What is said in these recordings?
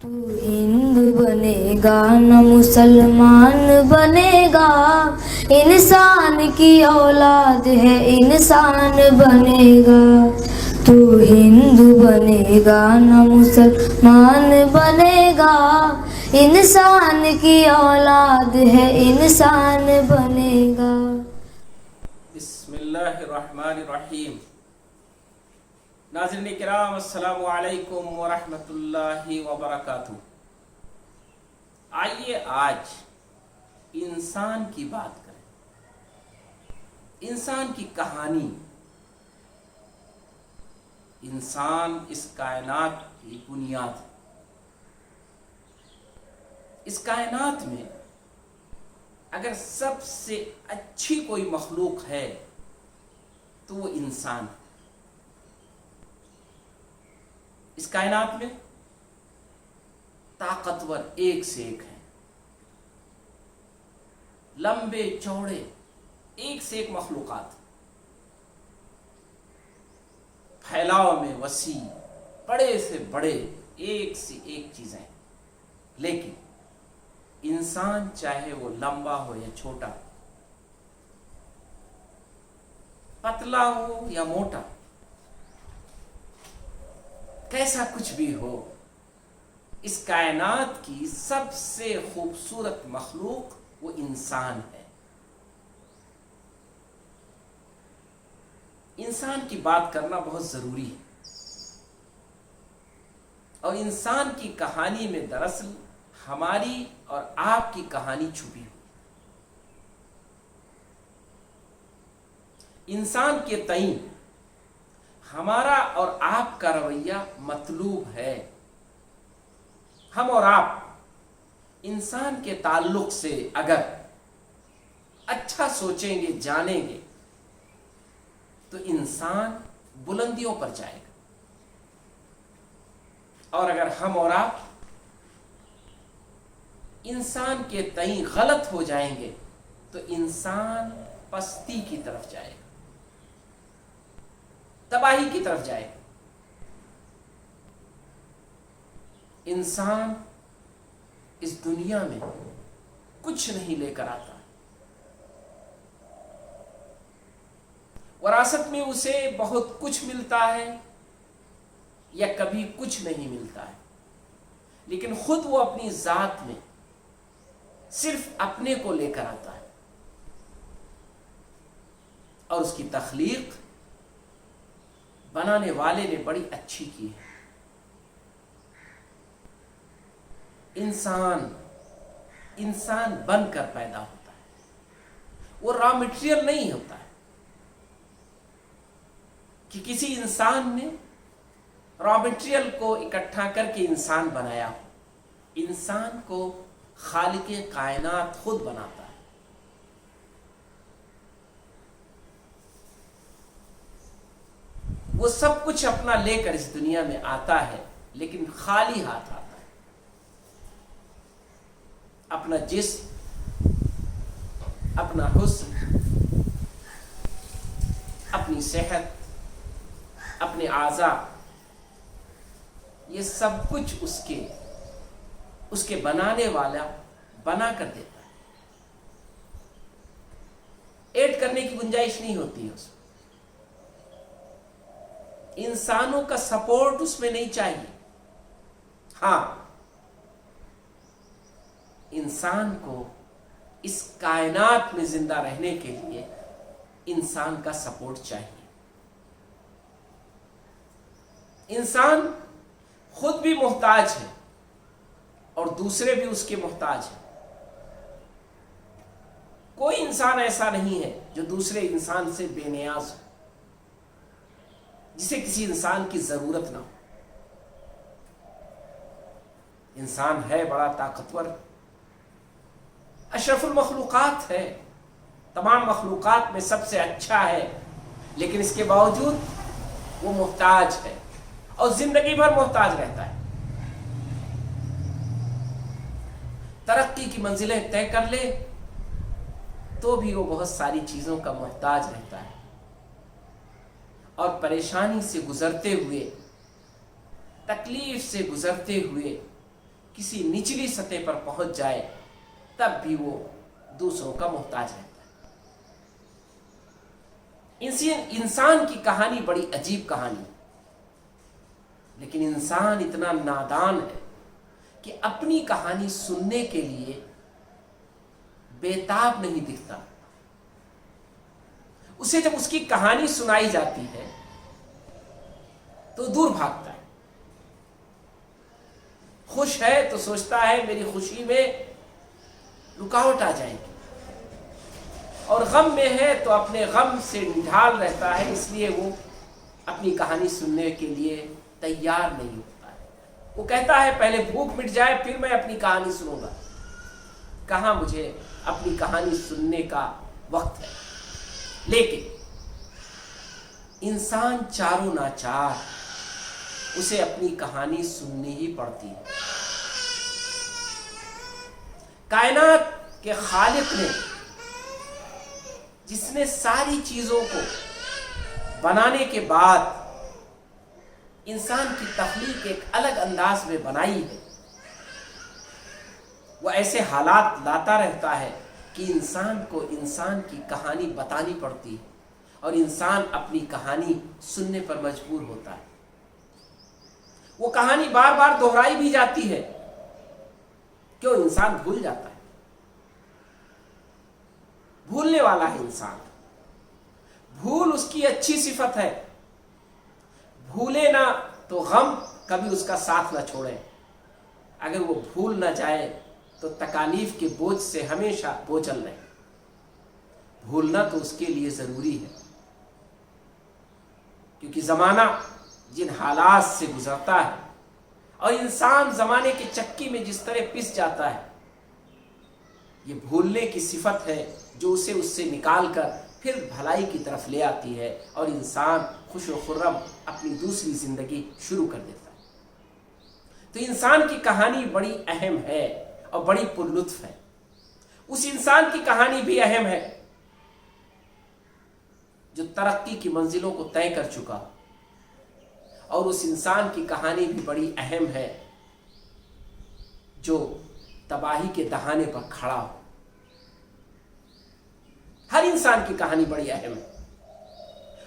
تو ہندو بنے گا نہ مسلمان بنے گا، انسان کی اولاد ہے انسان بنے گا۔ تو ہندو بنے گا نہ مسلمان بنے گا، انسان کی اولاد ہے انسان بنے گا۔ بسم اللہ الرحمن الرحیم۔ ناظرین کرام، السلام علیکم ورحمۃ اللہ وبرکاتہ۔ آئیے آج انسان کی بات کریں، انسان کی کہانی۔ انسان اس کائنات کی بنیاد ہے۔ اس کائنات میں اگر سب سے اچھی کوئی مخلوق ہے تو وہ انسان ہے۔ اس کائنات میں طاقتور ایک سے ایک ہیں، لمبے چوڑے ایک سے ایک مخلوقات، پھیلاؤ میں وسیع، بڑے سے بڑے ایک سے ایک چیزیں، لیکن انسان چاہے وہ لمبا ہو یا چھوٹا، پتلا ہو یا موٹا، کیسا کچھ بھی ہو، اس کائنات کی سب سے خوبصورت مخلوق وہ انسان ہے۔ انسان کی بات کرنا بہت ضروری ہے، اور انسان کی کہانی میں دراصل ہماری اور آپ کی کہانی چھپی ہوئی۔ انسان کے تئیں ہمارا اور آپ کا رویہ مطلوب ہے۔ ہم اور آپ انسان کے تعلق سے اگر اچھا سوچیں گے، جانیں گے، تو انسان بلندیوں پر جائے گا، اور اگر ہم اور آپ انسان کے تئیں غلط ہو جائیں گے تو انسان پستی کی طرف جائے گا، تباہی کی طرف جائے گا۔ انسان اس دنیا میں کچھ نہیں لے کر آتا، وراثت میں اسے بہت کچھ ملتا ہے یا کبھی کچھ نہیں ملتا ہے، لیکن خود وہ اپنی ذات میں صرف اپنے کو لے کر آتا ہے، اور اس کی تخلیق بنانے والے نے بڑی اچھی کی ہے۔ انسان بن کر پیدا ہوتا ہے، وہ را مٹیریل نہیں ہوتا ہے کہ کسی انسان نے را مٹیریل کو اکٹھا کر کے انسان بنایا ہو۔ انسان کو خالق کائنات خود بناتا ہے۔ وہ سب کچھ اپنا لے کر اس دنیا میں آتا ہے، لیکن خالی ہاتھ آتا ہے۔ اپنا جسم، اپنا حسن، اپنی صحت، اپنے اعضاء، یہ سب کچھ اس کے بنانے والا بنا کر دیتا ہے۔ ایڈ کرنے کی گنجائش نہیں ہوتی ہے اس میں، انسانوں کا سپورٹ اس میں نہیں چاہیے۔ ہاں، انسان کو اس کائنات میں زندہ رہنے کے لیے انسان کا سپورٹ چاہیے۔ انسان خود بھی محتاج ہے اور دوسرے بھی اس کے محتاج ہیں۔ کوئی انسان ایسا نہیں ہے جو دوسرے انسان سے بے نیاز ہو، جسے کسی انسان کی ضرورت نہ ہو۔ انسان ہے بڑا طاقتور، اشرف المخلوقات ہے، تمام مخلوقات میں سب سے اچھا ہے، لیکن اس کے باوجود وہ محتاج ہے اور زندگی بھر محتاج رہتا ہے۔ ترقی کی منزلیں طے کر لے تو بھی وہ بہت ساری چیزوں کا محتاج رہتا ہے، اور پریشانی سے گزرتے ہوئے، تکلیف سے گزرتے ہوئے किसी निचली सतह पर पहुंच जाए तब भी वो दूसरों का मोहताज रहता है। इंसान की कहानी बड़ी अजीब कहानी, लेकिन इंसान इतना नादान है कि अपनी कहानी सुनने के लिए बेताब नहीं दिखता। उसे जब उसकी कहानी सुनाई जाती है तो दूर भागता है। खुश है तो सोचता है मेरी खुशी में रुकावट आ जाएगी, और गम में है तो अपने गम से निढाल रहता है, इसलिए वो अपनी कहानी सुनने के लिए तैयार नहीं होता है। वो कहता है पहले भूख मिट जाए फिर मैं अपनी कहानी सुनूंगा। कहाँ मुझे अपनी कहानी सुनने का वक्त है। लेकिन इंसान चारों नाचार, उसे अपनी कहानी सुननी ही पड़ती है। कायनात के खालिक ने, जिसने सारी चीजों को बनाने के बाद इंसान की तख्लीक एक अलग अंदाज में बनाई है, वो ऐसे हालात लाता रहता है कि इंसान को इंसान की कहानी बतानी पड़ती है और इंसान अपनी कहानी सुनने पर मजबूर होता है। वो कहानी बार बार दोहराई भी जाती है, क्यों? इंसान भूल जाता है। भूलने वाला है इंसान। भूल उसकी अच्छी सिफत है। भूले ना तो गम कभी उसका साथ ना छोड़े। अगर वो भूल ना जाए तो तकालीफ के बोझ से हमेशा बोझल रहे। भूलना तो उसके लिए जरूरी है, क्योंकि जमाना जिन हालात से गुजरता है और इंसान जमाने की चक्की में जिस तरह पिस जाता है, ये भूलने की सिफत है जो उसे उससे निकाल कर फिर भलाई की तरफ ले आती है और इंसान खुश व खुर्रम अपनी दूसरी जिंदगी शुरू कर देता है। तो इंसान की कहानी बड़ी अहम है और बड़ी पुरलुत्फ है। उस इंसान की कहानी भी अहम है जो तरक्की की मंजिलों को तय कर चुका, और उस इंसान की कहानी भी बड़ी अहम है जो तबाही के दहाने पर खड़ा हो। हर इंसान की कहानी बड़ी अहम है,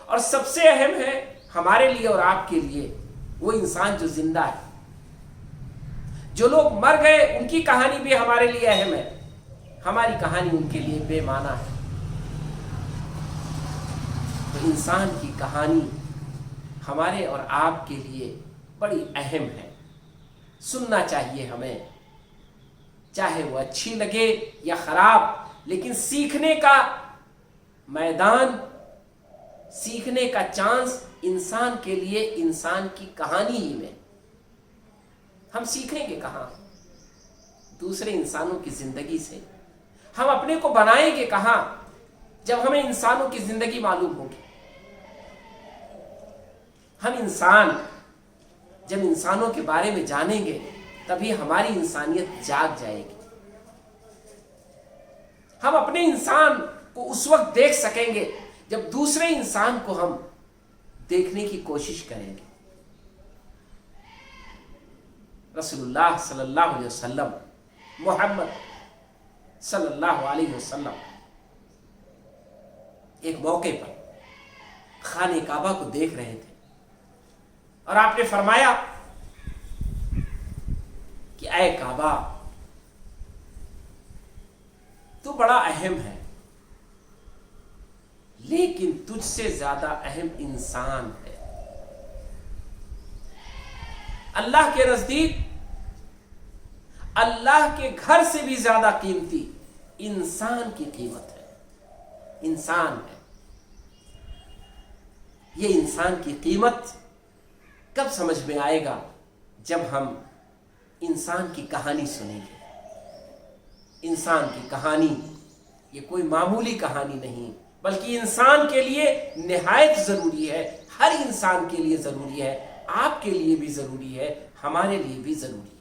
और सबसे अहम है हमारे लिए और आपके लिए वो इंसान जो जिंदा है। जो लोग मर गए उनकी कहानी भी हमारे लिए अहम है, हमारी कहानी उनके लिए बेमाना है। तो इंसान की कहानी हमारे और आपके लिए बड़ी अहम है। सुनना चाहिए हमें, चाहे वो अच्छी लगे या खराब, लेकिन सीखने का मैदान, सीखने का चांस इंसान के लिए इंसान की कहानी ही में। हम सीखेंगे कहाँ? दूसरे इंसानों की जिंदगी से। हम अपने को बनाएंगे कहाँ जब हमें इंसानों की जिंदगी मालूम होगी? हम इंसान जब इंसानों के बारे में जानेंगे तभी हमारी इंसानियत जाग जाएगी। हम अपने इंसान को उस वक्त देख सकेंगे जब दूसरे इंसान को हम देखने की कोशिश करेंगे। रसूलुल्लाह सल्लल्लाहु अलैहि वसल्लम, मोहम्मद सल्लल्लाहु अलैहि वसल्लम एक मौके पर खाने काबा को देख रहे थे और आपने फरमाया कि ऐ काबा, तू बड़ा अहम है, लेकिन तुझसे ज्यादा अहम इंसान है। अल्लाह के नजदीक अल्लाह के घर से भी ज्यादा कीमती इंसान की कीमत है। इंसान है। ये इंसान की कीमत कब समझ में आएगा? जब हम इंसान की कहानी सुनेंगे। इंसान की कहानी ये कोई मामूली कहानी नहीं, बल्कि इंसान के लिए निहायत जरूरी है। हर इंसान के लिए जरूरी है, आपके लिए भी जरूरी है, हमारे लिए भी जरूरी है।